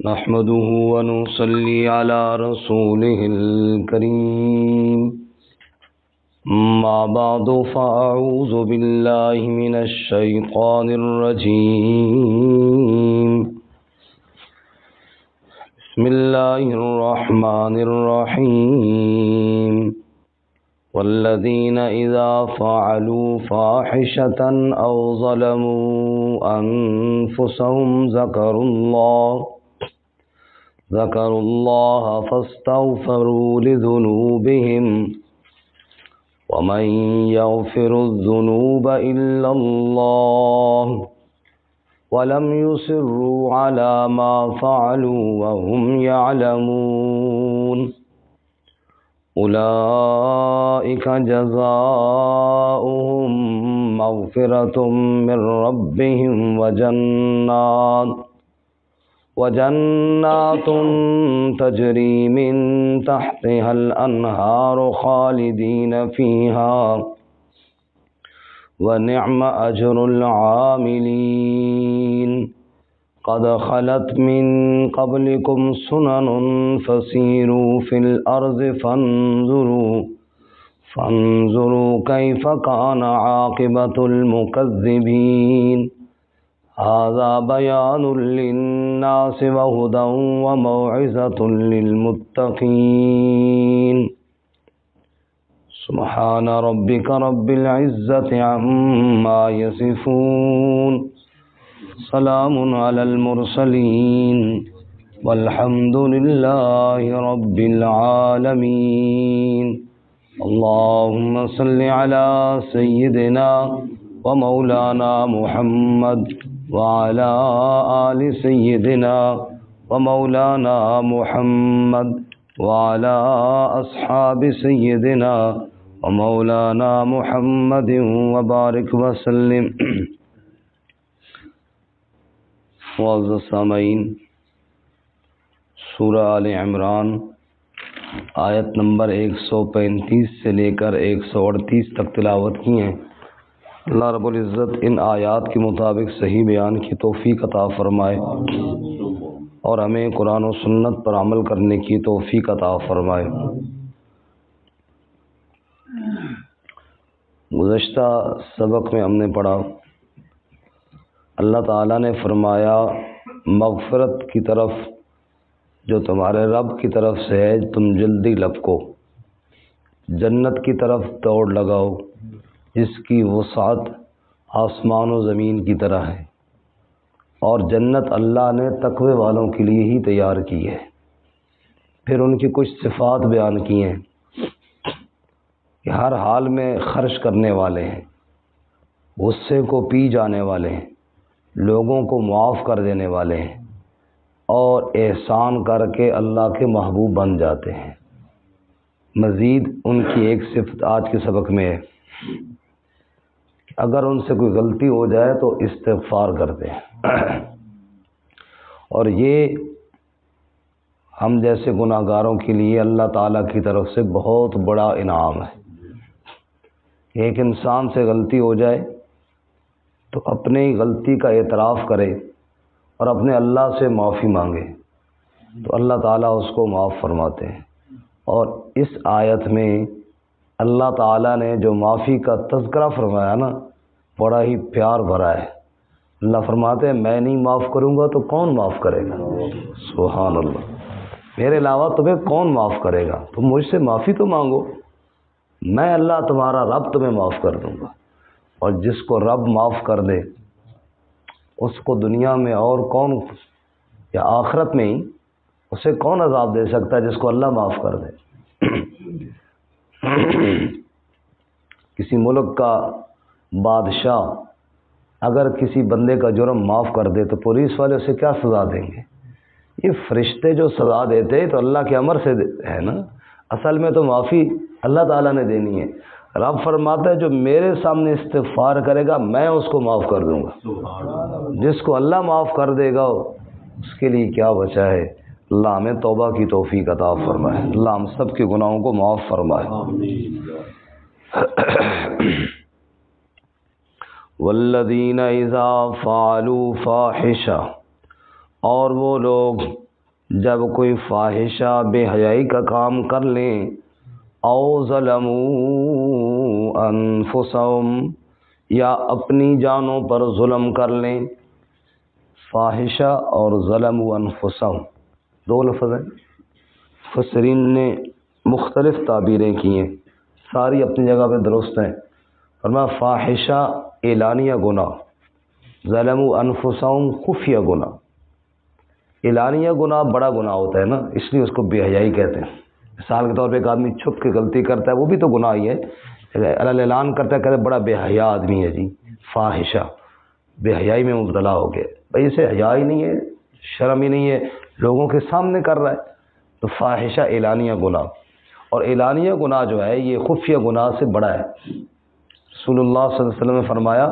نحمده ونصلي على رسوله الكريم ما بعد فأعوذ بالله من الشيطان الرجيم بسم الله الرحمن الرحيم والذين إذا فعلوا فاحشة أو ظلموا أنفسهم ذكروا الله فاستغفروا لذنوبهم ومن يغفر الذنوب إلا الله ولم يصروا على ما فعلوا وهم يعلمون أولئك جزاؤهم مغفرة من ربهم وجنات تجري من تحتها الأنهار خالدين فيها ونعم أجر العاملين قد خلت من قبلكم سنن فسيروا في الأرض فانظروا كيف كان عاقبة المكذبين هذا بيان للناس وهدى وموعظة للمتقين سبحان ربك رب العزة عما يصفون سلام على المرسلين والحمد لله رب العالمين اللهم صل على سيدنا ومولانا محمد وعلى آل سيدنا ومولانا محمد وعلى أصحاب سيدنا ومولانا محمد وبارك وسلم. معزز سامعین، سورہ آل عمران آیت نمبر 135 سے لے کر 138 تک تلاوت کی ہیں. اللہ رب العزت ان آیات کے مطابق صحیح بیان کی توفیق عطا فرمائے اور ہمیں قرآن و سنت پر عمل کرنے کی توفیق عطا فرمائے. گزشتہ سبق میں ہم نے پڑھا، اللہ تعالیٰ نے فرمایا مغفرت کی طرف جو تمہارے رب کی طرف سے ہے تم جلدی لپکو، جنت کی طرف دوڑ لگاؤ جس کی وسعت آسمان و زمین کی طرح ہے، اور جنت اللہ نے تقوی والوں کے لیے ہی تیار کی ہے. پھر ان کی کچھ صفات بیان کی ہیں کہ ہر حال میں خرچ کرنے والے ہیں، غصے کو پی جانے والے ہیں، لوگوں کو معاف کر دینے والے ہیں، اور احسان کر کے اللہ کے محبوب بن جاتے ہیں. مزید ان کی ایک صفت آج کے سبق میں ہے، اگر ان سے کوئی غلطی ہو جائے تو استغفار کرتے ہیں، اور یہ ہم جیسے گناہ گاروں کے لیے اللہ تعالیٰ کی طرف سے بہت بڑا انعام ہے. ایک انسان سے غلطی ہو جائے تو اپنے غلطی کا اعتراف کرے اور اپنے اللہ سے معافی مانگے تو اللہ تعالیٰ اس کو معاف فرماتے ہیں. اور اس آیت میں اللہ تعالیٰ نے جو معافی کا تذکرہ فرمایا نا، بڑا ہی پیار بھرا ہے. اللہ فرماتے ہیں میں نہیں معاف کروں گا تو کون معاف کرے گا؟ سبحان اللہ، میرے علاوہ تمہیں کون معاف کرے گا؟ تم مجھ سے معافی تو مانگو، میں اللہ تمہارا رب تمہیں معاف کر دوں گا. اور جس کو رب معاف کر دے اس کو دنیا میں اور کون یا آخرت میں ہی اسے کون عذاب دے سکتا ہے جس کو اللہ معاف کر دے. کسی ملک کا بادشاہ اگر کسی بندے کا جرم معاف کر دے تو پولیس والے اسے کیا سزا دیں گے؟ یہ فرشتے جو سزا دیتے تو اللہ کے امر سے ہے نا، اصل میں تو معافی اللہ تعالیٰ نے دینی ہے. رب فرماتا ہے جو میرے سامنے استغفار کرے گا میں اس کو معاف کر دوں گا. جس کو اللہ معاف کر دے گا اس کے لیے کیا بچا ہے. اللہ ہمیں توبہ کی توفیق عطا فرمائے، اللہ ہم سب کے گناہوں کو معاف فرمائے. والذین اذا فعلوا فاحشہ، اور وہ لوگ جب کوئی فاحشہ بے حیائی کا کام کر لیں، او ظلموا انفسہم، یا اپنی جانوں پر ظلم کر لیں۔ فاحشہ اور ظلموا انفسہم دو لفظ ہیں، مفسرین نے مختلف تعبیریں کی ہیں، ساری اپنی جگہ پہ درست ہیں۔ فرمایا فاحشہ اعلانیہ گناہ، ظلموا انفسہم خفیہ گناہ۔ اعلانیہ گناہ بڑا گناہ ہوتا ہے نا، اس لیے اس کو بے حیائی کہتے ہیں۔ مثال کے طور پہ ایک آدمی چھپ کے غلطی کرتا ہے، وہ بھی تو گناہ ہی ہے، اعلان کرتا ہے کہتے بڑا بے حیا آدمی ہے جی، فاحشہ بے حیائی میں مبتلا ہو گیا، بھائی اسے حیا ہی نہیں ہے، شرم ہی نہیں ہے، لوگوں کے سامنے کر رہا ہے، تو فاحشہ اعلانیہ گناہ۔ اور اعلانیہ گناہ جو ہے یہ خفیہ گناہ سے بڑا ہے۔ رسول اللہ صلی اللہ علیہ وسلم نے فرمایا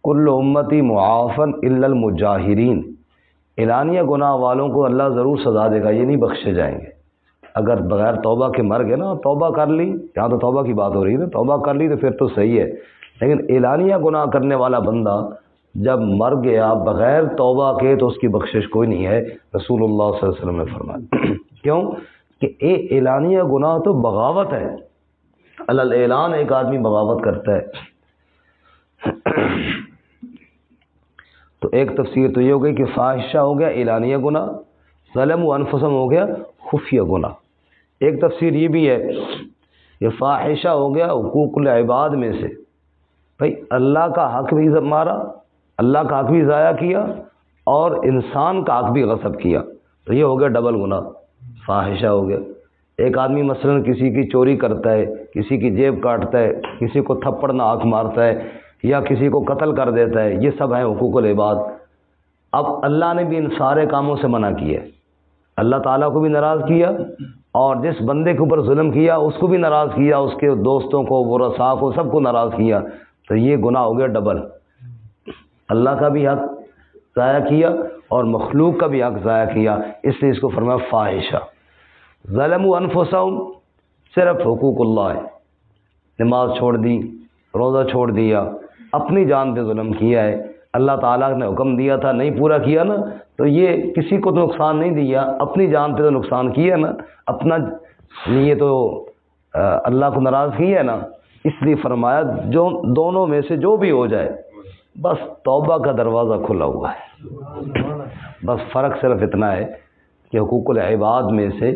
کل امتی معافن الا المجاہرین، اعلانیہ گناہ والوں کو اللہ ضرور سزا دے گا، یہ نہیں بخشے جائیں گے۔ اگر بغیر توبہ کے مر گئے نا، توبہ کر لی، یہاں تو توبہ کی بات ہو رہی ہے نا، توبہ کر لی تو پھر تو صحیح ہے، لیکن اعلانیہ گناہ کرنے والا بندہ جب مر گیا بغیر توبہ کے تو اس کی بخشش کوئی نہیں ہے، رسول اللہ صلی اللہ علیہ وسلم نے فرمایا۔ کیوں کہ اعلانیہ گناہ تو بغاوت ہے، اعلان ایک آدمی بغاوت کرتا ہے۔ تو ایک تفسیر تو یہ ہو گئی کہ فاحشہ ہو گیا اعلانیہ گناہ، ظلموا انفسہم ہو گیا خفیہ گناہ۔ ایک تفسیر یہ بھی ہے کہ فاحشہ ہو گیا حقوق العباد میں سے، بھائی اللہ کا حق بھی مارا، اللہ کا حق بھی ضائع کیا اور انسان کا حق بھی غصب کیا، تو یہ ہو گیا ڈبل گناہ، فاحشہ ہو گیا۔ ایک آدمی مثلا کسی کی چوری کرتا ہے، کسی کی جیب کاٹتا ہے، کسی کو تھپڑ ناک مارتا ہے یا کسی کو قتل کر دیتا ہے، یہ سب ہیں حقوق العباد۔ اب اللہ نے بھی ان سارے کاموں سے منع کیا ہے، اللہ تعالیٰ کو بھی ناراض کیا اور جس بندے کے اوپر ظلم کیا اس کو بھی ناراض کیا، اس کے دوستوں کو، ورثاء کو، سب کو ناراض کیا، تو یہ گناہ ہو گیا ڈبل، اللہ کا بھی حق ضائع کیا اور مخلوق کا بھی حق ضائع کیا، اس لیے اس کو فرمایا فاحشہ۔ ظلموا انفسہم صرف حقوق اللہ ہے، نماز چھوڑ دی، روزہ چھوڑ دیا، اپنی جان پہ ظلم کیا ہے، اللہ تعالیٰ نے حکم دیا تھا نہیں پورا کیا نا، تو یہ کسی کو تو نقصان نہیں دیا، اپنی جان پہ تو نقصان کیا نا، اپنا یہ تو اللہ کو ناراض کیا ہے نا، اس لیے فرمایا جو دونوں میں سے جو بھی ہو جائے بس توبہ کا دروازہ کھلا ہوا ہے۔ بس فرق صرف اتنا ہے کہ حقوق العباد میں سے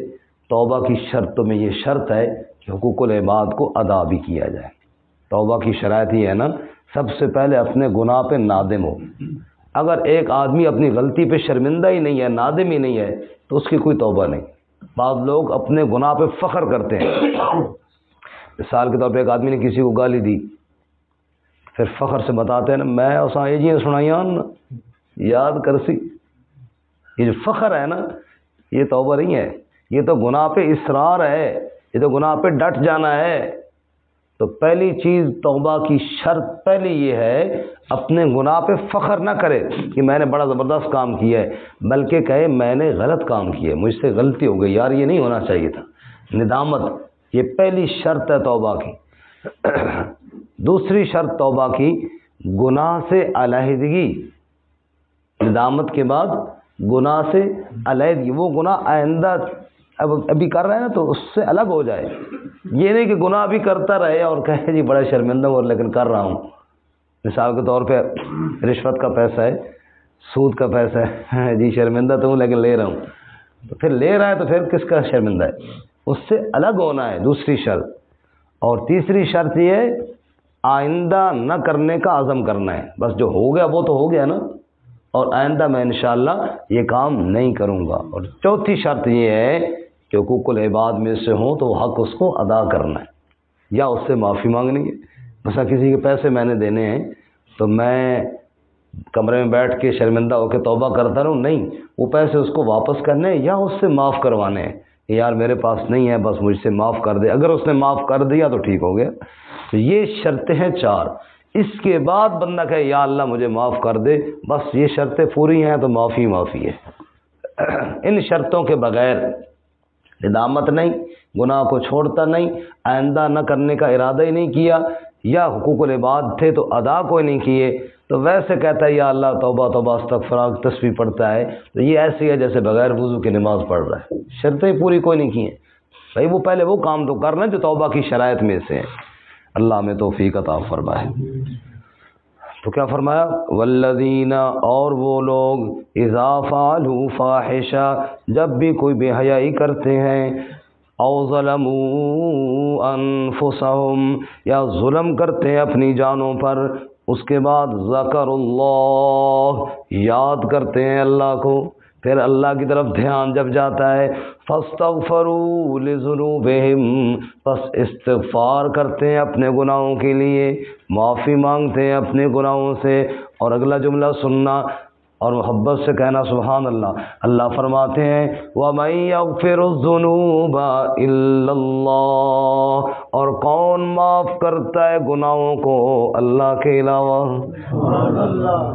توبہ کی شرطوں میں یہ شرط ہے کہ حقوق العباد کو ادا بھی کیا جائے۔ توبہ کی شرائط یہ ہے نا، سب سے پہلے اپنے گناہ پہ نادم ہو۔ اگر ایک آدمی اپنی غلطی پہ شرمندہ ہی نہیں ہے، نادم ہی نہیں ہے، تو اس کی کوئی توبہ نہیں۔ بعض لوگ اپنے گناہ پہ فخر کرتے ہیں، مثال کے طور پہ ایک آدمی نے کسی کو گالی دی، پھر فخر سے بتاتے ہیں نا میں اساں یہ جی سنائیاں نا یاد کرسی، یہ جو فخر ہے نا یہ توبہ نہیں ہے، یہ تو گناہ پہ اصرار ہے، یہ تو گناہ پہ ڈٹ جانا ہے۔ تو پہلی چیز توبہ کی شرط پہلی یہ ہے اپنے گناہ پہ فخر نہ کرے کہ میں نے بڑا زبردست کام کیا ہے، بلکہ کہے میں نے غلط کام کیا، مجھ سے غلطی ہو گئی، یار یہ نہیں ہونا چاہیے تھا، ندامت، یہ پہلی شرط ہے توبہ کی۔ دوسری شرط توبہ کی گناہ سے علیحدگی، ندامت کے بعد گناہ سے علیحدگی، وہ گناہ آئندہ ابھی کر رہے ہیں نا تو اس سے الگ ہو جائے، یہ نہیں کہ گناہ بھی کرتا رہے اور کہے جی بڑا شرمندہ ہوں لیکن کر رہا ہوں۔ مثال کے طور پہ رشوت کا پیسہ ہے، سود کا پیسہ ہے، جی شرمندہ تو ہوں لیکن لے رہا ہوں، تو پھر لے رہا ہے تو پھر کس کا شرمندہ ہے، اس سے الگ ہونا ہے، دوسری شرط۔ اور تیسری شرط یہ ہے آئندہ نہ کرنے کا عزم کرنا ہے، بس جو ہو گیا وہ تو ہو گیا نا، اور آئندہ میں انشاءاللہ یہ کام نہیں کروں گا۔ اور چوتھی شرط یہ ہے کہ حقوق العباد میں سے ہوں تو وہ حق اس کو ادا کرنا ہے یا اس سے معافی مانگنی ہے۔ مثلا کسی کے پیسے میں نے دینے ہیں تو میں کمرے میں بیٹھ کے شرمندہ ہو کے توبہ کرتا رہوں، نہیں، وہ پیسے اس کو واپس کرنے ہیں یا اس سے معاف کروانے ہیں کہ یار میرے پاس نہیں ہے بس مجھ سے معاف کر دے، اگر اس نے معاف کر دیا تو ٹھیک ہو گیا۔ تو یہ شرطیں ہیں 4، اس کے بعد بندہ کہے یا اللہ مجھے معاف کر دے، بس یہ شرطیں پوری ہیں تو معافی معافی ہے۔ ان شرطوں کے بغیر ندامت نہیں، گناہ کو چھوڑتا نہیں، آئندہ نہ کرنے کا ارادہ ہی نہیں کیا، یا حقوق العباد تھے تو ادا کوئی نہیں کیے، تو ویسے کہتا ہے یا اللہ توبہ توبہ استغفار تسبیح پڑھتا ہے تو یہ ایسی ہے جیسے بغیر وضو کی نماز پڑھ رہا ہے، شرطیں پوری کوئی نہیں کی ہیں بھائی، وہ پہلے وہ کام تو کرنا جو توبہ کی شرائط میں سے ہیں۔ اللہ ہمیں توفیق عطا فرمائے۔ تو کیا فرمایا؟ والذین، اور وہ لوگ اذا فعلوا فاحشہ، جب بھی کوئی بے حیائی کرتے ہیں، او ظلموا انفسہم، یا ظلم کرتے ہیں اپنی جانوں پر، اس کے بعد ذکر اللہ، یاد کرتے ہیں اللہ کو، پھر اللہ کی طرف دھیان جب جاتا ہے، فاستغفروا لذنوبہم، پس استغفار کرتے ہیں اپنے گناہوں کے لیے، معافی مانگتے ہیں اپنے گناہوں سے۔ اور اگلا جملہ سننا اور محبت سے کہنا سبحان اللہ۔ اللہ فرماتے ہیں وَمَن يَغْفِرُ الذُّنُوبَ إِلَّا اللَّهُ، اور کون معاف کرتا ہے گناہوں کو اللہ کے علاوہ؟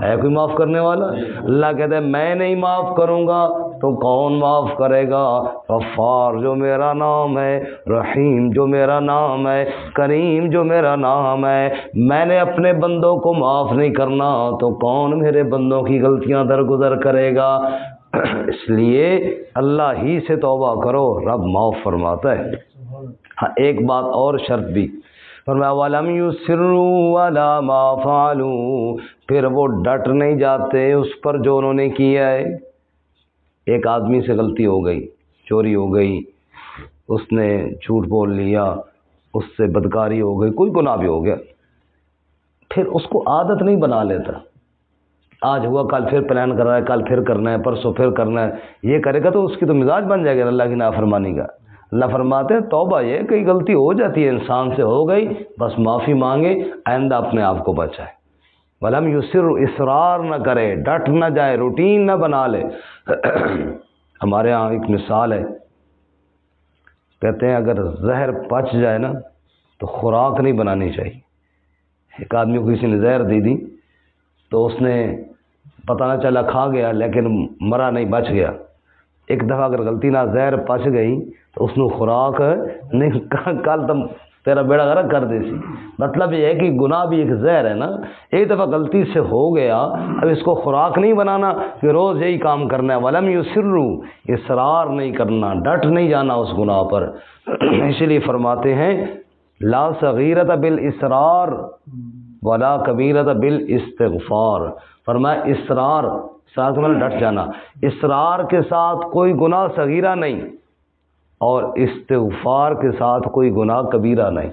ہے کوئی معاف کرنے والا؟ اللہ کہتا ہے میں نہیں معاف کروں گا تو کون معاف کرے گا؟ غفار جو میرا نام ہے، رحیم جو میرا نام ہے، کریم جو میرا نام ہے، میں نے اپنے بندوں کو معاف نہیں کرنا تو کون میرے بندوں کی غلطیاں درگزر کرے گا؟ اس لیے اللہ ہی سے توبہ کرو، رب معاف فرماتا ہے۔ ہاں ایک بات اور شرط بھی فرمایا وَلَمْ يُصِرُّوا عَلَىٰ مَا فَعَلُوا، پھر وہ ڈٹ نہیں جاتے اس پر جو انہوں نے کیا ہے۔ ایک آدمی سے غلطی ہو گئی، چوری ہو گئی، اس نے جھوٹ بول لیا، اس سے بدکاری ہو گئی، کوئی گناہ بھی ہو گیا، پھر اس کو عادت نہیں بنا لیتا، آج ہوا کل پھر پلان کر رہا ہے، کل پھر کرنا ہے، پرسوں پھر کرنا ہے، یہ کرے گا تو اس کی تو مزاج بن جائے گا اللہ کی نافرمانی کا۔ اللہ فرماتے ہیں توبہ یہ کئی غلطی ہو جاتی ہے انسان سے، ہو گئی بس معافی مانگے، آئندہ اپنے آپ کو بچائے۔ وَلَمْ يُصِرُّ، اصرار نہ کرے، ڈٹ نہ جائے، روٹین نہ بنا لے۔ ہمارے ہاں ایک مثال ہے، کہتے ہیں اگر زہر پچ جائے نا تو خوراک نہیں بنانی چاہیے۔ ایک آدمی کو کسی نے زہر دی دی تو اس نے پتہ نہ چلا کھا گیا لیکن مرا نہیں، بچ گیا۔ ایک دفعہ اگر غلطی نہ زہر پچ گئی تو اس نے خوراک نہیں، کل تم تیرا بیڑا غرق کر دے سی۔ مطلب یہ ہے کہ گناہ بھی ایک زہر ہے نا، ایک دفعہ غلطی سے ہو گیا، اب اس کو خوراک نہیں بنانا کہ روز یہی کام کرنا ہے۔ وَلَمْ يُصِرُّوا، اصرار نہیں کرنا، ڈٹ نہیں جانا اس گناہ پر۔ اسی لیے فرماتے ہیں لا صغیرۃ بالاسرار ولا کبیرۃ بالاستغفار، فرمایا اصرار ساتھ میں ڈٹ جانا، اصرار کے ساتھ کوئی گناہ صغیرہ نہیں اور استغفار کے ساتھ کوئی گناہ کبیرہ نہیں۔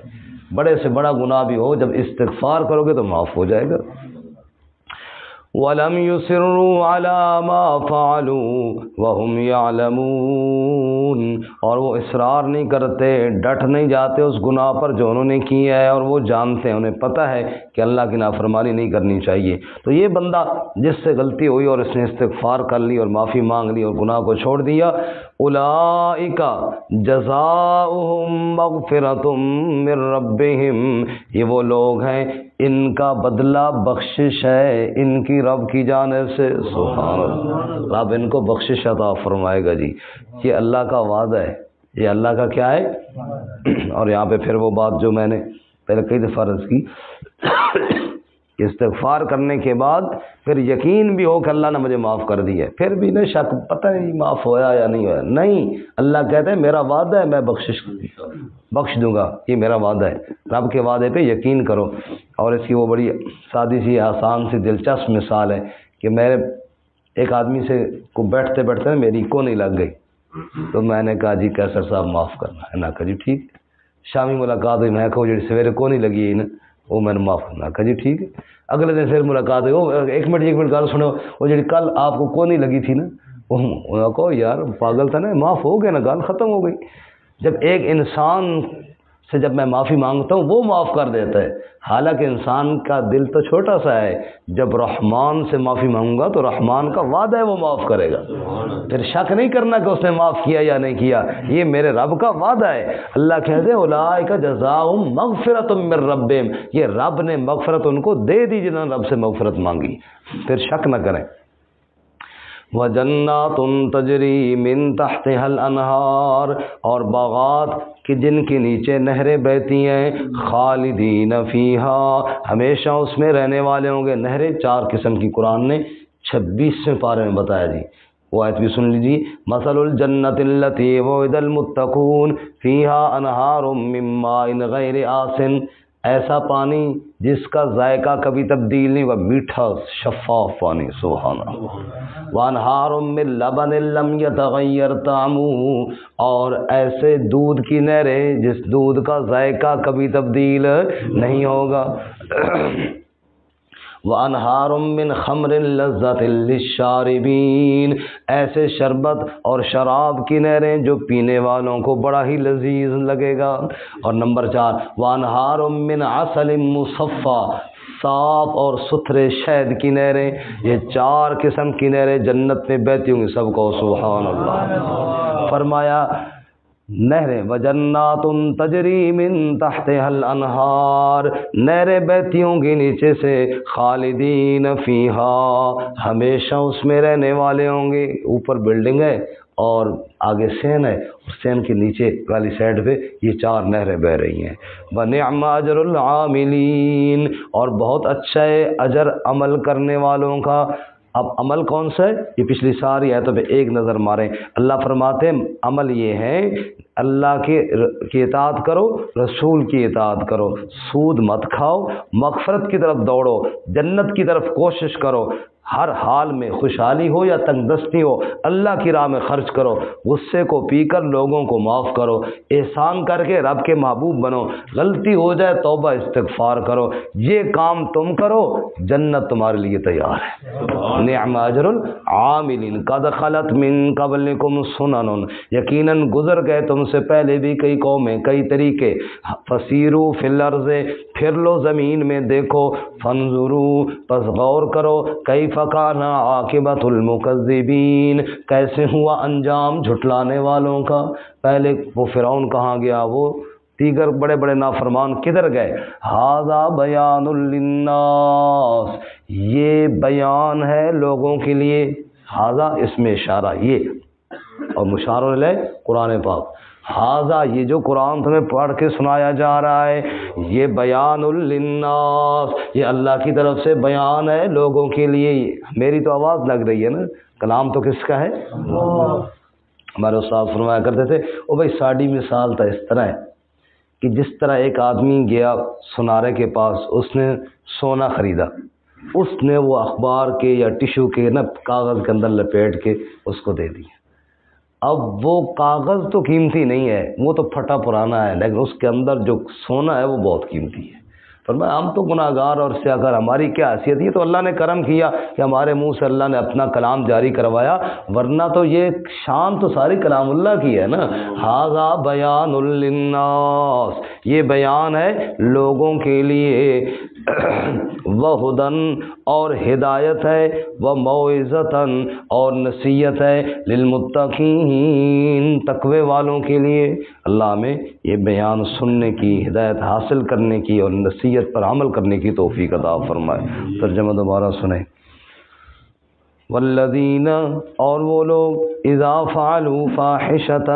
بڑے سے بڑا گناہ بھی ہو جب استغفار کرو گے تو معاف ہو جائے گا۔ وَلَمْ يُصِرُّوا عَلَىٰ مَا فَعَلُوا وَهُمْ يَعْلَمُونَ، اور وہ اصرار نہیں کرتے، ڈٹ نہیں جاتے اس گناہ پر جو انہوں نے کیا ہے، اور وہ جانتے ہیں، انہیں پتہ ہے کہ اللہ کی نافرمانی نہیں کرنی چاہیے۔ تو یہ بندہ جس سے غلطی ہوئی اور اس نے استغفار کر لی اور معافی مانگ لی اور گناہ کو چھوڑ دیا، اولئک جزاؤہم مغفرۃ من ربہم، یہ وہ لوگ ہیں ان کا بدلہ بخشش ہے ان کی رب کی جانب سے۔ سبحان اللہ، رب ان کو بخشش عطا فرمائے گا جی، یہ اللہ کا وعدہ ہے، یہ اللہ کا کیا ہے۔ اور یہاں پہ پھر وہ بات جو میں نے پہلے کئی دفعہ عرض کی، استغفار کرنے کے بعد پھر یقین بھی ہو کہ اللہ نے مجھے معاف کر دیا ہے، پھر بھی نہ شک پتہ نہیں معاف ہوا یا نہیں ہوا، نہیں، اللہ کہتے ہیں میرا وعدہ ہے میں بخش دوں گا، یہ میرا وعدہ ہے۔ رب کے وعدے پہ یقین کرو۔ اور اس کی وہ بڑی سادی سی آسان سی دلچسپ مثال ہے کہ میں ایک آدمی سے کو بیٹھتے بیٹھتے میری کو نہیں لگ گئی تو میں نے کہا جی کیسر صاحب معاف کرنا ہے نا، کہا جی ٹھیک۔ شامی ملاقات ہوئی، میں کہا جی سویرے کو نہیں لگی ہے نا، وہ میں نے معاف کرنا، کہا جی ٹھیک ہے۔ اگلے دن پھر ملاقات ہوئی، وہ ایک منٹ گال سنو، وہ جی کل آپ کو نہیں لگی تھی نا، وہ کہو یار پاگل تھا نا، معاف ہو گیا نا، گال ختم ہو گئی۔ جب ایک انسان سے جب میں معافی مانگتا ہوں وہ معاف کر دیتا ہے، حالانکہ انسان کا دل تو چھوٹا سا ہے، جب رحمان سے معافی مانگوں گا تو رحمان کا وعدہ ہے وہ معاف کرے گا، پھر شک نہیں کرنا کہ اس نے معاف کیا یا نہیں کیا، یہ میرے رب کا وعدہ ہے۔ اللہ کہتے ہیں اولئک جزاؤہم مغفرۃ من ربہم، یہ رب نے مغفرت ان کو دے دی جنہوں نے رب سے مغفرت مانگی، پھر شک نہ کریں۔ وجنات تجری من تحتها الانہار، اور باغات کہ جن کے نیچے نہریں بہتی ہیں، خالدین فیہا ہمیشہ اس میں رہنے والے ہوں گے۔ نہریں 4 قسم کی قرآن نے 26ویں پارے میں بتایا جی، وہ آیت بھی سن لیجیے۔ مثل الجنۃ التی وعد المتقون فیہا انہار من ماء غیر آسن، ایسا پانی جس کا ذائقہ کبھی تبدیل نہیں ہوا، میٹھا شفاف پانی، سبحان اللہ۔ وانہار من لبن لم یتغیر طعمہ، اور ایسے دودھ کی نہریں جس دودھ کا ذائقہ کبھی تبدیل نہیں ہوگا۔ وانہار من خمر لذۃ للشاربین، ایسے شربت اور شراب کی نہریں جو پینے والوں کو بڑا ہی لذیذ لگے گا۔ اور نمبر 4، وانہار من عسل مصفی، صاف اور ستھرے شہد کی نہریں۔ یہ 4 قسم کی نہریں جنت میں بہتی ہوں گی، سب کو سبحان اللہ۔ فرمایا نہریں وجنات تجری من تحتها الانہار، نہریں بہتی ہوں گی نیچے سے، خالدین فیہا ہمیشہ اس میں رہنے والے ہوں گے۔ اوپر بلڈنگ ہے اور آگے سین ہے، سین کے نیچے والی سائڈ پہ یہ 4 نہریں بہ رہی ہیں۔ وَنِعْمَ أَجْرُ الْعَامِلِينَ، اور بہت اچھا ہے اجر عمل کرنے والوں کا۔ اب عمل کون سا ہے؟ یہ پچھلی ساری آیتوں پہ ایک نظر ماریں۔ اللہ فرماتے ہیں عمل یہ ہے اللہ کی اطاعت کرو، رسول کی اطاعت کرو، سود مت کھاؤ، مغفرت کی طرف دوڑو، جنت کی طرف کوشش کرو، ہر حال میں خوشحالی ہو یا تنگ دستی ہو اللہ کی راہ میں خرچ کرو، غصے کو پی کر لوگوں کو معاف کرو، احسان کر کے رب کے محبوب بنو، غلطی ہو جائے توبہ استغفار کرو، یہ کام تم کرو جنت تمہارے لیے تیار ہے۔ نعم اجر العاملین قد خلت من قبلکم سنن، یقیناً گزر گئے تم سے پہلے بھی کئی قومیں، کئی طریقے، فسیروا فی الارض پھر لو زمین میں دیکھو، فانظروا پس غور کرو، کیف کان عاقبۃ المکذبین کیسے ہوا انجام جھٹلانے والوں کا۔ پہلے وہ فرعون کہاں گیا، وہ دیگر بڑے بڑے نافرمان کدھر گئے۔ ھذا بیان للناس، یہ بیان ہے لوگوں کے لیے، ھذا اس میں اشارہ یہ، اور مشار الیہ قرآن پاک۔ ھذا یہ جو قرآن تمہیں پڑھ کے سنایا جا رہا ہے یہ بیان للناس، یہ اللہ کی طرف سے بیان ہے لوگوں کے لیے۔ میری تو آواز لگ رہی ہے نا، کلام تو کس کا ہے؟ ہمارے استاد فرمایا کرتے تھے او بھائی ساڑی مثال تو اس طرح ہے کہ جس طرح ایک آدمی گیا سنارے کے پاس، اس نے سونا خریدا، اس نے وہ اخبار کے یا ٹشو کے نا کاغذ کے اندر لپیٹ کے اس کو دے دیا۔ اب وہ کاغذ تو قیمتی نہیں ہے، وہ تو پھٹا پرانا ہے، لیکن اس کے اندر جو سونا ہے وہ بہت قیمتی ہے۔ فرمایا ہم تو گناہ گار اور سیاہکار، ہماری کیا حیثیت، یہ تو اللہ نے کرم کیا کہ ہمارے منہ سے اللہ نے اپنا کلام جاری کروایا، ورنہ تو یہ شان تو ساری کلام اللہ کی ہے نا۔ ھذا بیان للناس، یہ بیان ہے لوگوں کے لیے، وہدن اور ہدایت ہے، وموعظۃ اور نصیحت ہے، للمتقین تقوی والوں کے لیے۔ اللہ ہمیں یہ بیان سننے کی، ہدایت حاصل کرنے کی اور نصیحت پر عمل کرنے کی توفیق عطا فرمائے۔ ترجمہ دوبارہ سنیں۔ والذین اور وہ لوگ اذا فعلوا فاحشۃ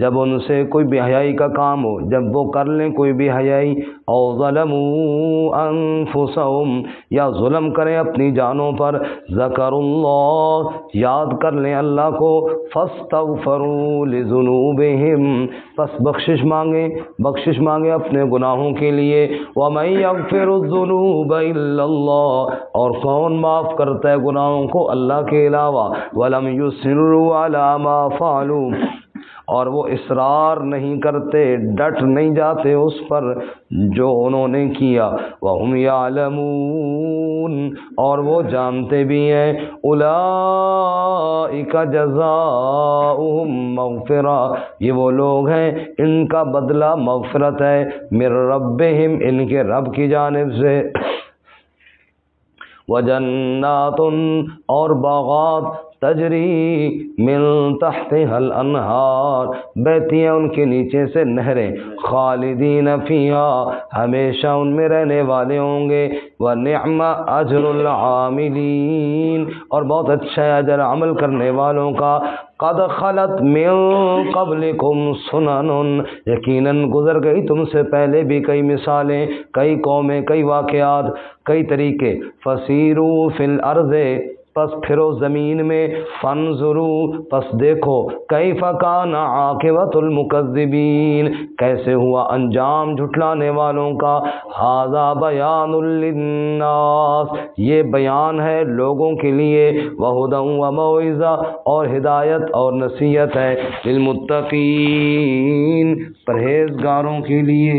جب ان سے کوئی بے حیائی کا کام ہو، جب وہ کر لیں کوئی بے حیائی، او ظلموا انفسہم یا ظلم کریں اپنی جانوں پر، ذکروا اللہ یاد کر لیں اللہ کو، فاستغفروا لذنوبہم پس بخشش مانگیں اپنے گناہوں کے لیے، ومن یغفر الذنوب الا اللہ اور کون معاف کرتا ہے گناہوں کو اللہ کے علاوہ، ولم یصروا علی ما فعلوا اور وہ اصرار نہیں کرتے، ڈٹ نہیں جاتے اس پر جو انہوں نے کیا، وَهُمْ يَعْلَمُونَ اور وہ جانتے بھی ہیں، أُولَئِكَ جَزَاؤُهُمْ مَغْفِرَةٌ یہ وہ لوگ ہیں ان کا بدلہ مغفرت ہے، مِن رَبِّهِمْ ان کے رب کی جانب سے، وَجَنَّاتٌ اور باغات، تجری من تحتها الانہار، بہتی ہیں ان کے نیچے سے نہریں، خالدین فیہا، ہمیشہ ان میں رہنے والے ہوں گے، ونعم اجر العاملین، اور بہت اچھا ہے اجر عمل کرنے والوں کا، قد خلت من قبلکم سنن، یقیناً گزر گئی تم سے پہلے بھی کئی مثالیں، کئی قومیں، کئی واقعات، کئی طریقے، فسیروا فی الارض، پس پھرو زمین میں، فانظروا، پس دیکھو، کیف کان عاقبۃ المکذبین، کیسے ہوا انجام جھٹلانے والوں کا، ھذا بیان للناس، یہ بیان ہے لوگوں کے لیے، وہدی وموعظہ، اور ہدایت اور نصیحت ہے، للمتقین، پرہیزگاروں کے لیے۔